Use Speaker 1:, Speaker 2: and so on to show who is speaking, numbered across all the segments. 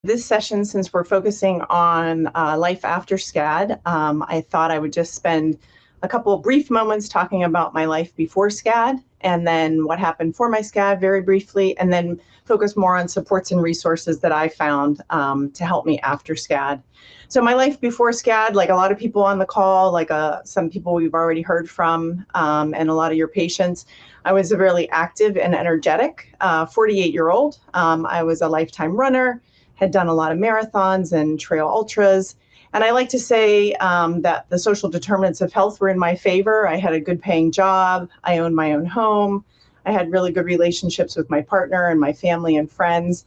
Speaker 1: This session, since we're focusing on life after SCAD, I thought I would just spend a couple of brief moments talking about my life before SCAD, and then what happened for my SCAD very briefly, and then focus more on supports and resources that I found to help me after SCAD. So my life before SCAD, like a lot of people on the call, like some people we've already heard from, and a lot of your patients, I was a really active and energetic 48-year-old. I was a lifetime runner, had done a lot of marathons and trail ultras. And I like to say that the social determinants of health were in my favor. I had a good paying job. I owned my own home. I had really good relationships with my partner and my family and friends.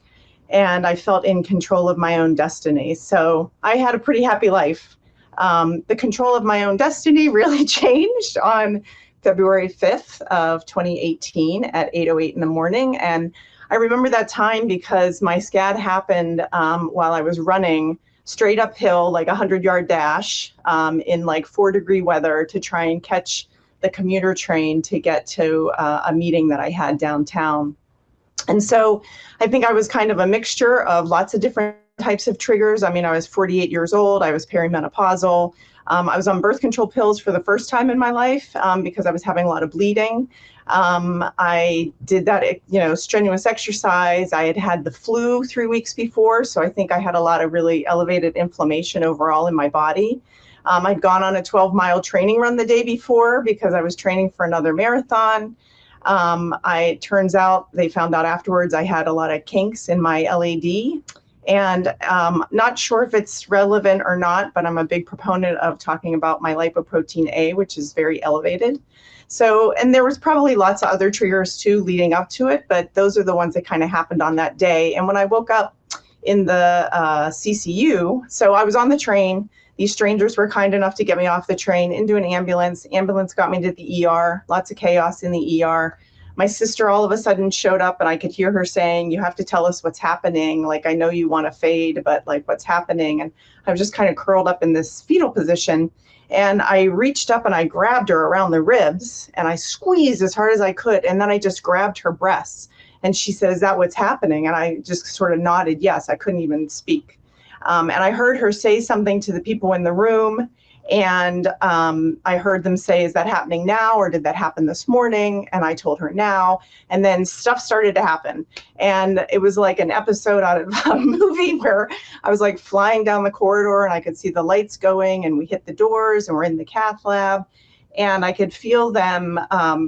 Speaker 1: And I felt in control of my own destiny. So I had a pretty happy life. The control of my own destiny really changed on February 5th of 2018 at 8:08 in the morning. And I remember that time because my SCAD happened while I was running straight uphill, like a 100-yard dash in like 4-degree weather to try and catch the commuter train to get to a meeting that I had downtown. And so I think I was kind of a mixture of lots of different types of triggers. I mean, I was 48 years old. I was perimenopausal. I was on birth control pills for the first time in my life because I was having a lot of bleeding. I did that, strenuous exercise. I had had the flu 3 weeks before, so I think I had a lot of really elevated inflammation overall in my body. I'd gone on a 12-mile training run the day before because I was training for another marathon. Turns out they found out afterwards I had a lot of kinks in my LAD. And not sure if it's relevant or not, but I'm a big proponent of talking about my lipoprotein A, which is very elevated. So, and there was probably lots of other triggers too leading up to it, but those are the ones that kind of happened on that day. And when I woke up in the CCU, so I was on the train. These strangers were kind enough to get me off the train into an ambulance. Ambulance got me to the ER, lots of chaos in the ER. My sister all of a sudden showed up and I could hear her saying, "You have to tell us what's happening. Like, I know you want to fade, but like, what's happening?" And I was just kind of curled up in this fetal position. And I reached up and I grabbed her around the ribs and I squeezed as hard as I could. And then I just grabbed her breasts. And she said, "Is that what's happening?" And I just sort of nodded yes. I couldn't even speak. And I heard her say something to the people in the room. And I heard them say, "Is that happening now, or did that happen this morning?" And I told her now. And then stuff started to happen. And it was like an episode out of a movie where I was like flying down the corridor and I could see the lights going and we hit the doors and we're in the cath lab. And I could feel them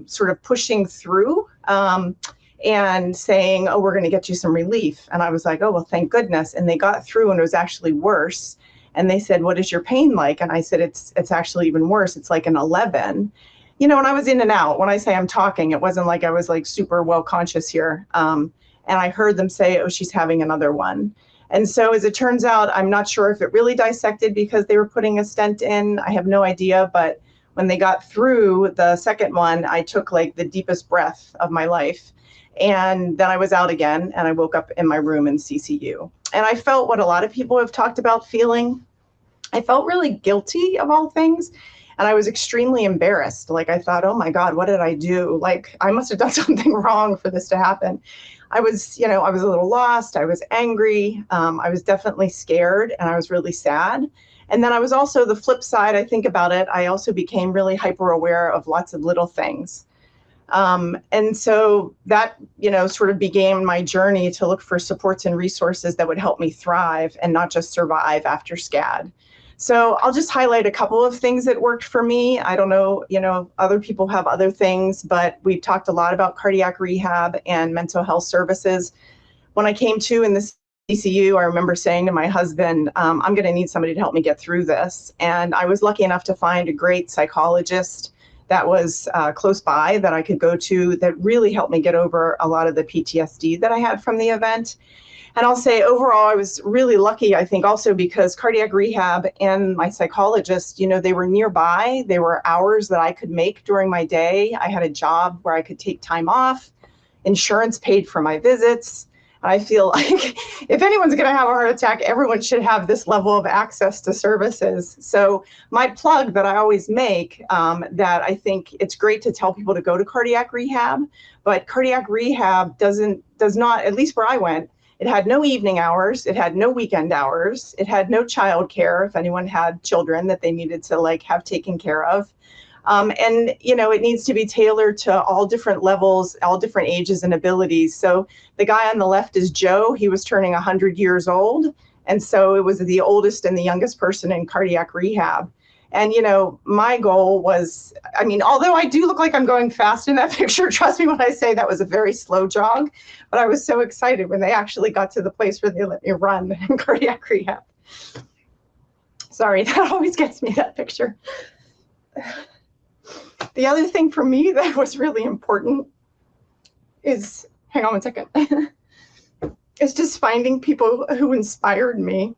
Speaker 1: sort of pushing through and saying, "Oh, we're going to get you some relief." And I was like, "Oh, well, thank goodness." And they got through and it was actually worse. And they said, "What is your pain like?" And I said, it's actually even worse. It's like an 11. And I was in and out. When I say I'm talking, it wasn't like I was like super well conscious here. And I heard them say, "Oh, she's having another one." And so as it turns out, I'm not sure if it really dissected because they were putting a stent in. I have no idea. But when they got through the second one, I took like the deepest breath of my life. And then I was out again and I woke up in my room in CCU. And I felt what a lot of people have talked about feeling. I felt really guilty of all things. And I was extremely embarrassed. Like I thought, oh my God, what did I do? Like I must have done something wrong for this to happen. I was a little lost. I was angry. I was definitely scared and I was really sad. And then I was also the flip side. I think about it. I also became really hyper aware of lots of little things. And so that, sort of began my journey to look for supports and resources that would help me thrive and not just survive after SCAD. So I'll just highlight a couple of things that worked for me. I don't know, other people have other things, but we've talked a lot about cardiac rehab and mental health services. When I came to in the CCU, I remember saying to my husband, I'm going to need somebody to help me get through this. And I was lucky enough to find a great psychologist that was close by that I could go to that really helped me get over a lot of the PTSD that I had from the event. And I'll say overall, I was really lucky, I think, also because cardiac rehab and my psychologist, they were nearby. They were hours that I could make during my day. I had a job where I could take time off. Insurance paid for my visits. I feel like if anyone's going to have a heart attack, everyone should have this level of access to services. So my plug that I always make, that I think it's great to tell people to go to cardiac rehab, but cardiac rehab does not, at least where I went, It had no evening hours. It had no weekend hours. It had no childcare if anyone had children that they needed to like have taken care of. And, you know, it needs to be tailored to all different levels, all different ages and abilities. So the guy on the left is Joe. He was turning 100 years old. And so it was the oldest and the youngest person in cardiac rehab. And, you know, my goal was, I mean, although I do look like I'm going fast in that picture, trust me when I say that was a very slow jog, but I was so excited when they actually got to the place where they let me run in cardiac rehab. Sorry, that always gets me, that picture. The other thing for me that was really important is, hang on one second, is just finding people who inspired me.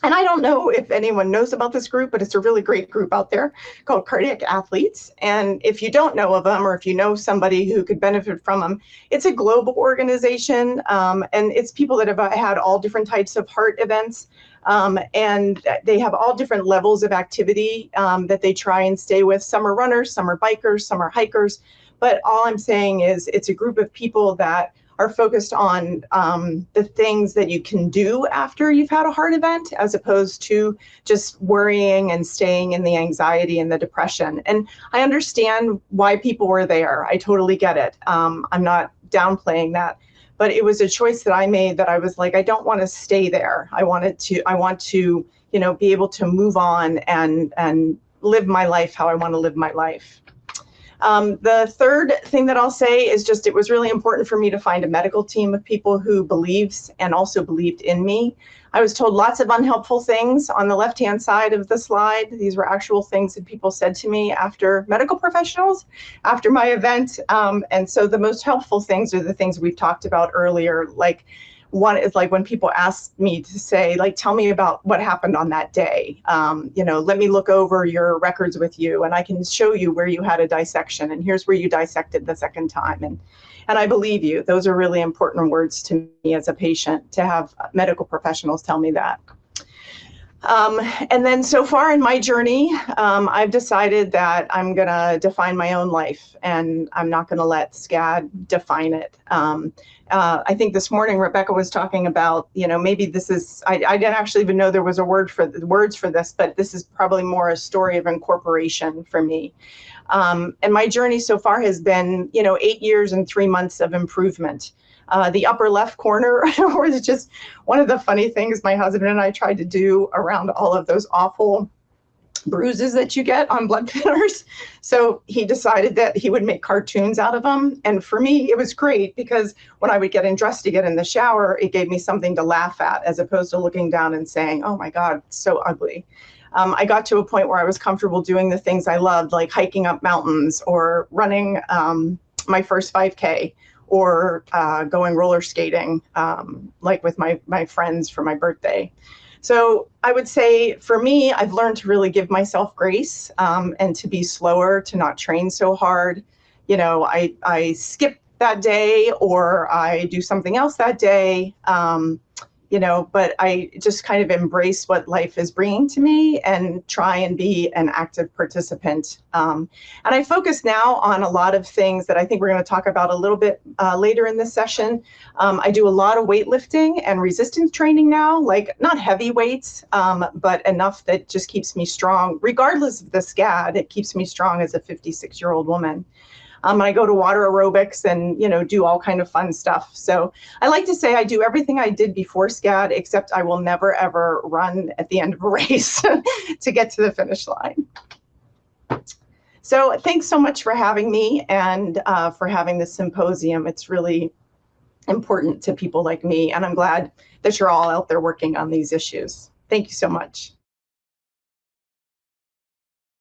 Speaker 1: And I don't know if anyone knows about this group, but it's a really great group out there called Cardiac Athletes. And if you don't know of them, or if you know somebody who could benefit from them, it's a global organization. And it's people that have had all different types of heart events. And they have all different levels of activity that they try and stay with. Some are runners, some are bikers, some are hikers. But all I'm saying is it's a group of people that are focused on the things that you can do after you've had a heart event, as opposed to just worrying and staying in the anxiety and the depression. And I understand why people were there. I totally get it. I'm not downplaying that. But it was a choice that I made that I was like, I don't want to stay there. I want to, you know, be able to move on and live my life how I want to live my life. The third thing that I'll say is just, it was really important for me to find a medical team of people who believes and also believed in me. I was told lots of unhelpful things on the left-hand side of the slide. These were actual things that people said to me after, medical professionals, after my event. And so the most helpful things are the things we've talked about earlier. Like, one is like when people ask me to say, like, tell me about what happened on that day. You know, let me look over your records with you and I can show you where you had a dissection and here's where you dissected the second time. And I believe you. Those are really important words to me as a patient, to have medical professionals tell me that. And then so far in my journey, I've decided that I'm going to define my own life and I'm not going to let SCAD define it. I think this morning Rebecca was talking about, you know, maybe this is, I didn't actually even know there was a word for words for this, but this is probably more a story of incorporation for me. And my journey so far has been, you know, 8 years and 3 months of improvement. The upper left corner was just one of the funny things my husband and I tried to do around all of those awful bruises that you get on blood thinners. So he decided that he would make cartoons out of them. And for me, it was great because when I would get dressed to get in the shower, it gave me something to laugh at as opposed to looking down and saying, oh my God, it's so ugly. I got to a point where I was comfortable doing the things I loved, like hiking up mountains or running my first 5K. Or going roller skating, like with my friends for my birthday. So I would say for me, I've learned to really give myself grace and to be slower, to not train so hard. You know, I skip that day or I do something else that day, you know, but I just kind of embrace what life is bringing to me and try and be an active participant. And I focus now on a lot of things that I think we're going to talk about a little bit later in this session. I do a lot of weightlifting and resistance training now, like not heavy weights, but enough that just keeps me strong. Regardless of the SCAD, it keeps me strong as a 56-year-old woman. I go to water aerobics and, you know, do all kind of fun stuff. So I like to say I do everything I did before SCAD, except I will never, ever run at the end of a race to get to the finish line. So thanks so much for having me and for having this symposium. It's really important to people like me, and I'm glad that you're all out there working on these issues. Thank you so much.